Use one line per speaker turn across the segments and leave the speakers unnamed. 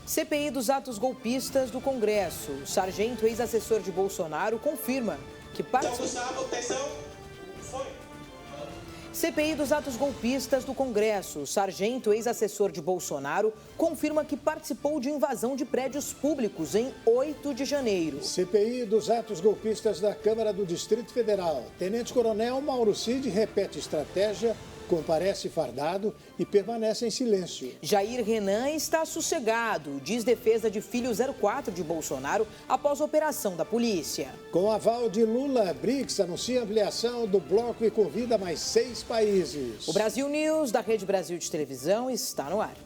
CPI dos atos golpistas do Congresso. O sargento, ex-assessor de Bolsonaro, confirma que participou. CPI dos atos golpistas do Congresso. O sargento, ex-assessor de Bolsonaro, confirma que participou de invasão de prédios públicos em 8 de janeiro.
CPI dos atos golpistas da Câmara do Distrito Federal. Tenente-coronel Mauro Cid repete estratégia, comparece fardado e permanece em silêncio.
Jair Renan está sossegado, diz defesa de filho 04 de Bolsonaro após a operação da polícia.
Com aval de Lula, BRICS anuncia ampliação do bloco e convida mais 6 países.
O Brasil News, da Rede Brasil de Televisão, está no ar.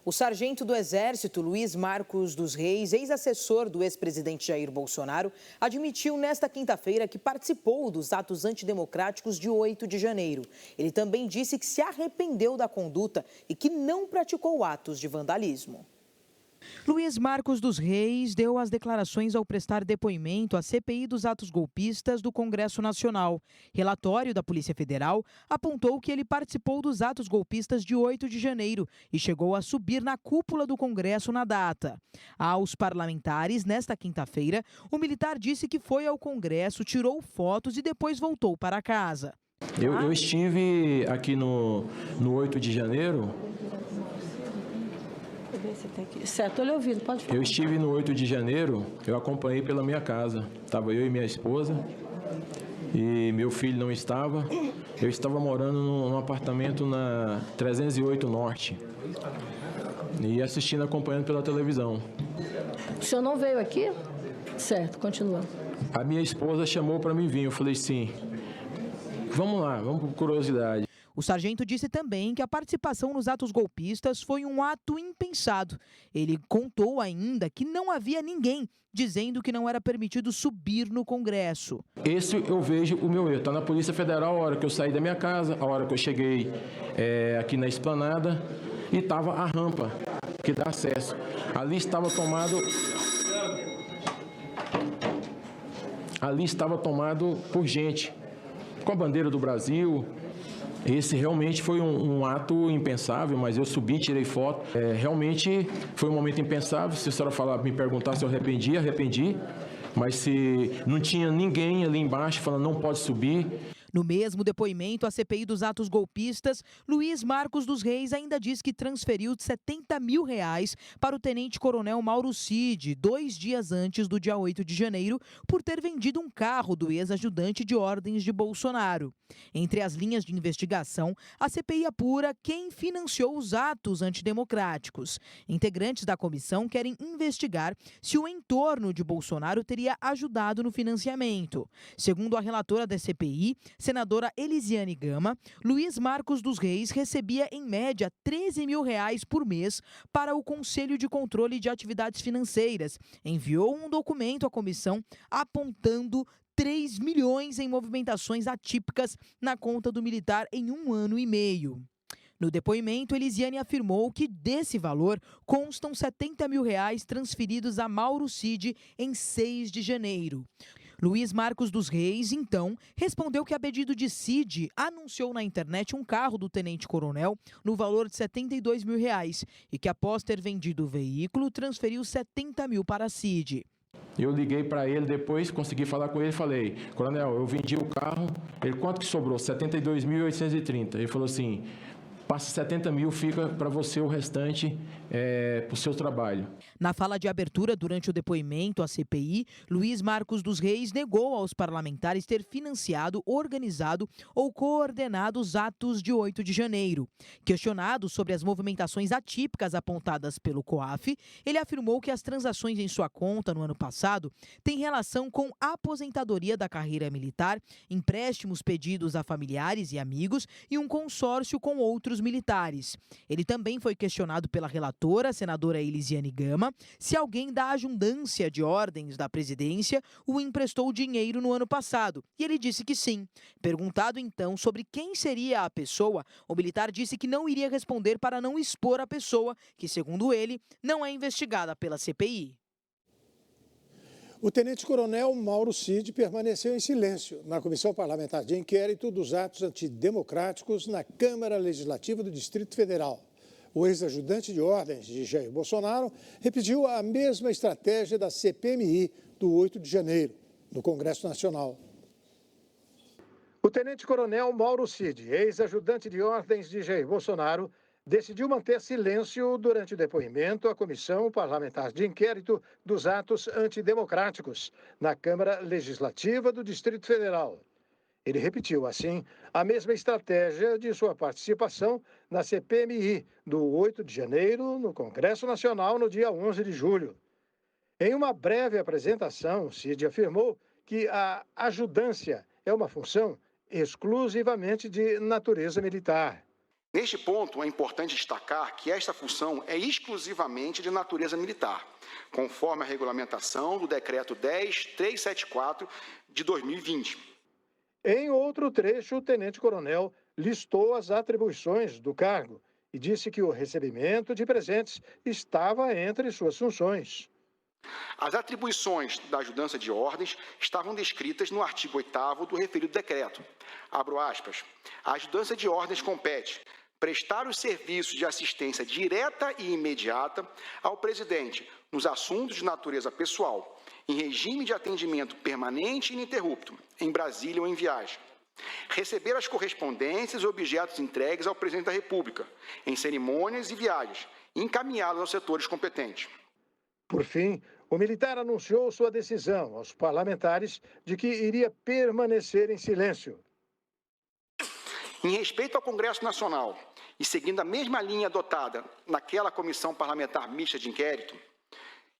O sargento do Exército, Luiz Marcos dos Reis, ex-assessor do ex-presidente Jair Bolsonaro, admitiu nesta quinta-feira que participou dos atos antidemocráticos de 8 de janeiro. Ele também disse que se arrependeu da conduta e que não praticou atos de vandalismo. Luiz Marcos dos Reis deu as declarações ao prestar depoimento à CPI dos atos golpistas do Congresso Nacional. Relatório da Polícia Federal apontou que ele participou dos atos golpistas de 8 de janeiro e chegou a subir na cúpula do Congresso na data. Aos parlamentares, nesta quinta-feira, o militar disse que foi ao Congresso, tirou fotos e depois voltou para casa.
Eu estive aqui no 8 de janeiro.
Certo, eu lhe ouvindo, pode falar.
Eu estive no 8 de janeiro, eu acompanhei pela minha casa. Estava eu e minha esposa e meu filho não estava. Eu estava morando num apartamento na 308 Norte e assistindo, acompanhando pela televisão.
O senhor não veio aqui? Certo, continua.
A minha esposa chamou para mim vir, eu falei sim, vamos lá, vamos por curiosidade.
O sargento disse também que a participação nos atos golpistas foi um ato impensado. Ele contou ainda que não havia ninguém dizendo que não era permitido subir no Congresso.
Esse eu vejo o meu erro. Está na Polícia Federal a hora que eu saí da minha casa, a hora que eu cheguei aqui na esplanada e estava a rampa que dá acesso. Ali estava tomado por gente, com a bandeira do Brasil. Esse realmente foi um ato impensável, mas eu subi, tirei foto. Realmente foi um momento impensável. Se a senhora me perguntar se eu arrependi. Mas se não tinha ninguém ali embaixo falando não pode subir.
No mesmo depoimento à CPI dos atos golpistas, Luiz Marcos dos Reis ainda diz que transferiu R$70 mil para o tenente-coronel Mauro Cid, 2 dias antes do dia 8 de janeiro, por ter vendido um carro do ex-ajudante de ordens de Bolsonaro. Entre as linhas de investigação, a CPI apura quem financiou os atos antidemocráticos. Integrantes da comissão querem investigar se o entorno de Bolsonaro teria ajudado no financiamento. Segundo a relatora da CPI, senadora Elisiane Gama, Luiz Marcos dos Reis recebia, em média, R$13 mil por mês para o Conselho de Controle de Atividades Financeiras. Enviou um documento à comissão apontando 3 milhões em movimentações atípicas na conta do militar em 1 ano e meio. No depoimento, Elisiane afirmou que desse valor constam R$70 mil transferidos a Mauro Cid em 6 de janeiro. Luiz Marcos dos Reis, então, respondeu que a pedido de Cid anunciou na internet um carro do tenente-coronel no valor de R$72 mil e que após ter vendido o veículo, transferiu R$70 mil para Cid.
Eu liguei para ele depois, consegui falar com ele e falei, coronel, eu vendi o carro, ele quanto que sobrou? 72.830. Ele falou assim, passa 70 mil, fica para você o restante para o seu trabalho.
Na fala de abertura durante o depoimento à CPI, Luiz Marcos dos Reis negou aos parlamentares ter financiado, organizado ou coordenado os atos de 8 de janeiro. Questionado sobre as movimentações atípicas apontadas pelo COAF, ele afirmou que as transações em sua conta no ano passado têm relação com a aposentadoria da carreira militar, empréstimos pedidos a familiares e amigos e um consórcio com outros outros militares. Ele também foi questionado pela relatora, a senadora Elisiane Gama, se alguém da adjudância de ordens da presidência o emprestou dinheiro no ano passado. E ele disse que sim. Perguntado então sobre quem seria a pessoa, o militar disse que não iria responder para não expor a pessoa, que, segundo ele, não é investigada pela CPI.
O tenente-coronel Mauro Cid permaneceu em silêncio na Comissão Parlamentar de Inquérito dos Atos Antidemocráticos na Câmara Legislativa do Distrito Federal. O ex-ajudante de ordens de Jair Bolsonaro repetiu a mesma estratégia da CPMI do 8 de janeiro, no Congresso Nacional. O tenente-coronel Mauro Cid, ex-ajudante de ordens de Jair Bolsonaro, decidiu manter silêncio durante o depoimento à Comissão Parlamentar de Inquérito dos Atos Antidemocráticos na Câmara Legislativa do Distrito Federal. Ele repetiu, assim, a mesma estratégia de sua participação na CPMI do 8 de janeiro no Congresso Nacional no dia 11 de julho. Em uma breve apresentação, Cid afirmou que a ajudância é uma função exclusivamente de natureza militar.
Neste ponto, é importante destacar que esta função é exclusivamente de natureza militar, conforme a regulamentação do Decreto 10.374 de 2020.
Em outro trecho, o tenente-coronel listou as atribuições do cargo e disse que o recebimento de presentes estava entre suas funções.
As atribuições da ajudância de ordens estavam descritas no artigo 8º do referido decreto. Abro aspas. A ajudância de ordens compete prestar os serviços de assistência direta e imediata ao presidente nos assuntos de natureza pessoal, em regime de atendimento permanente e ininterrupto, em Brasília ou em viagem. Receber as correspondências e objetos entregues ao presidente da República, em cerimônias e viagens, e encaminhá-los aos setores competentes.
Por fim, o militar anunciou sua decisão aos parlamentares de que iria permanecer em silêncio.
Em respeito ao Congresso Nacional e seguindo a mesma linha adotada naquela Comissão Parlamentar Mista de Inquérito,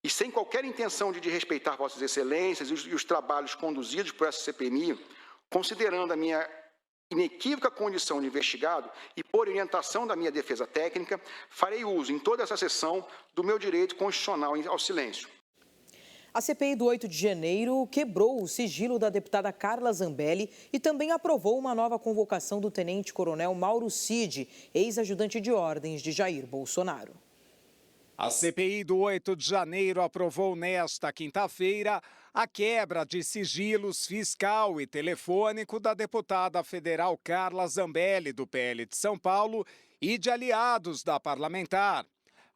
e sem qualquer intenção de desrespeitar Vossas Excelências e os trabalhos conduzidos por essa CPMI, considerando a minha inequívoca condição de investigado e por orientação da minha defesa técnica, farei uso em toda essa sessão do meu direito constitucional ao silêncio.
A CPI do 8 de janeiro quebrou o sigilo da deputada Carla Zambelli e também aprovou uma nova convocação do tenente-coronel Mauro Cid, ex-ajudante de ordens de Jair Bolsonaro.
A CPI do 8 de janeiro aprovou nesta quinta-feira a quebra de sigilos fiscal e telefônico da deputada federal Carla Zambelli, do PL de São Paulo, e de aliados da parlamentar.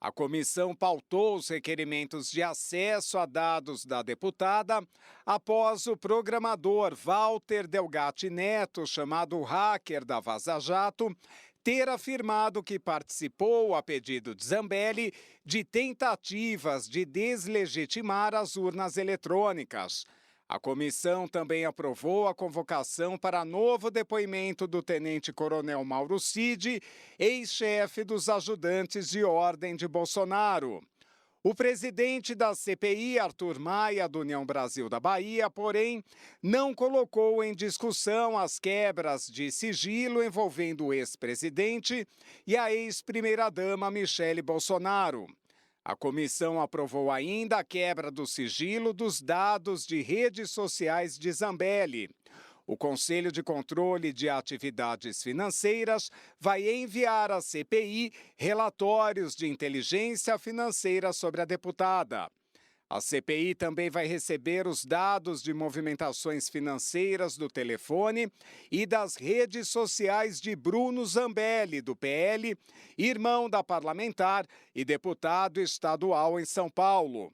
A comissão pautou os requerimentos de acesso a dados da deputada após o programador Walter Delgatti Neto, chamado hacker da Vaza Jato, ter afirmado que participou, a pedido de Zambelli, de tentativas de deslegitimar as urnas eletrônicas. A comissão também aprovou a convocação para novo depoimento do tenente-coronel Mauro Cid, ex-chefe dos ajudantes de ordem de Bolsonaro. O presidente da CPI, Arthur Maia, do União Brasil da Bahia, porém, não colocou em discussão as quebras de sigilo envolvendo o ex-presidente e a ex-primeira-dama Michele Bolsonaro. A comissão aprovou ainda a quebra do sigilo dos dados de redes sociais de Zambelli. O Conselho de Controle de Atividades Financeiras vai enviar à CPI relatórios de inteligência financeira sobre a deputada. A CPI também vai receber os dados de movimentações financeiras do telefone e das redes sociais de Bruno Zambelli, do PL, irmão da parlamentar e deputado estadual em São Paulo.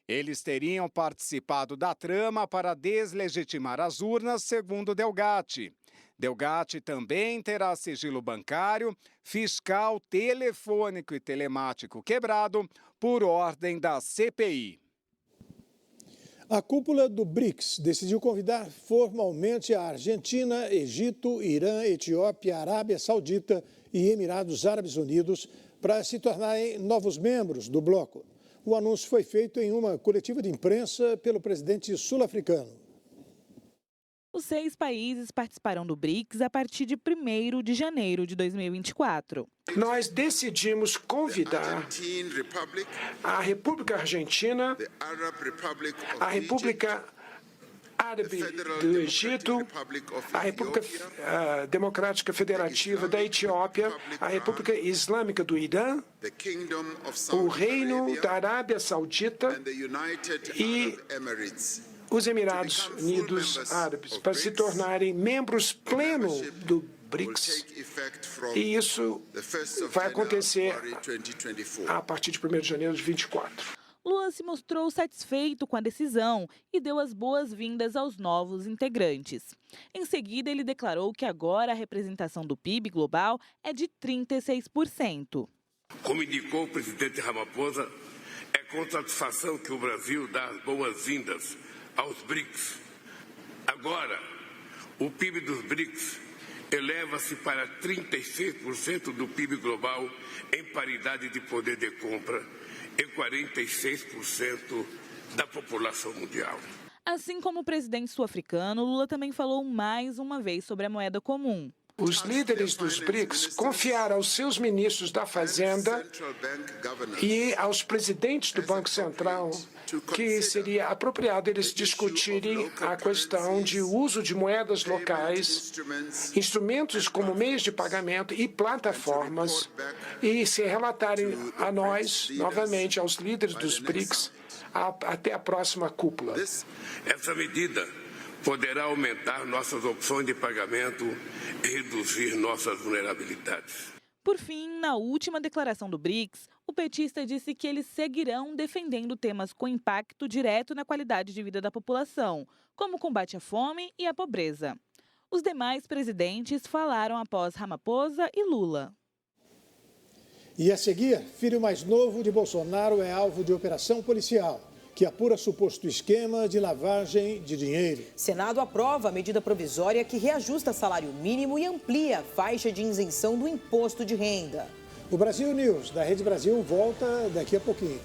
Eles teriam participado da trama para deslegitimar as urnas, segundo Delgatti. Delgatti também terá sigilo bancário, fiscal, telefônico e telemático quebrado por ordem da CPI.
A cúpula do BRICS decidiu convidar formalmente a Argentina, Egito, Irã, Etiópia, Arábia Saudita e Emirados Árabes Unidos para se tornarem novos membros do bloco. O anúncio foi feito em uma coletiva de imprensa pelo presidente sul-africano.
Os 6 países participarão do BRICS a partir de 1º de janeiro de 2024.
Nós decidimos convidar a República Argentina, a República Árabe do Egito, a República Democrática Federativa da Etiópia, a República Islâmica do Irã, o Reino da Arábia Saudita e os Emirados Unidos Árabes, para se tornarem membros plenos do BRICS. E isso vai acontecer a partir de 1º de janeiro de 2024.
Lula se mostrou satisfeito com a decisão e deu as boas-vindas aos novos integrantes. Em seguida, ele declarou que agora a representação do PIB global é de 36%.
Como indicou o presidente Ramaphosa, é com satisfação que o Brasil dá as boas-vindas aos BRICS. Agora, o PIB dos BRICS eleva-se para 36% do PIB global em paridade de poder de compra e 46% da população mundial.
Assim como o presidente sul-africano, Lula também falou mais uma vez sobre a moeda comum.
Os líderes dos BRICS confiaram aos seus ministros da Fazenda e aos presidentes do Banco Central que seria apropriado eles discutirem a questão de uso de moedas locais, instrumentos como meios de pagamento e plataformas, e se relatarem a nós, novamente, aos líderes dos BRICS, até a próxima cúpula.
Essa medida poderá aumentar nossas opções de pagamento e reduzir nossas vulnerabilidades.
Por fim, na última declaração do BRICS, o petista disse que eles seguirão defendendo temas com impacto direto na qualidade de vida da população, como o combate à fome e à pobreza. Os demais presidentes falaram após Ramaphosa e Lula.
E a seguir, filho mais novo de Bolsonaro é alvo de operação policial, que apura suposto esquema de lavagem de dinheiro.
Senado aprova a medida provisória que reajusta salário mínimo e amplia a faixa de isenção do imposto de renda.
O Brasil News, da Rede Brasil, volta daqui a pouquinho.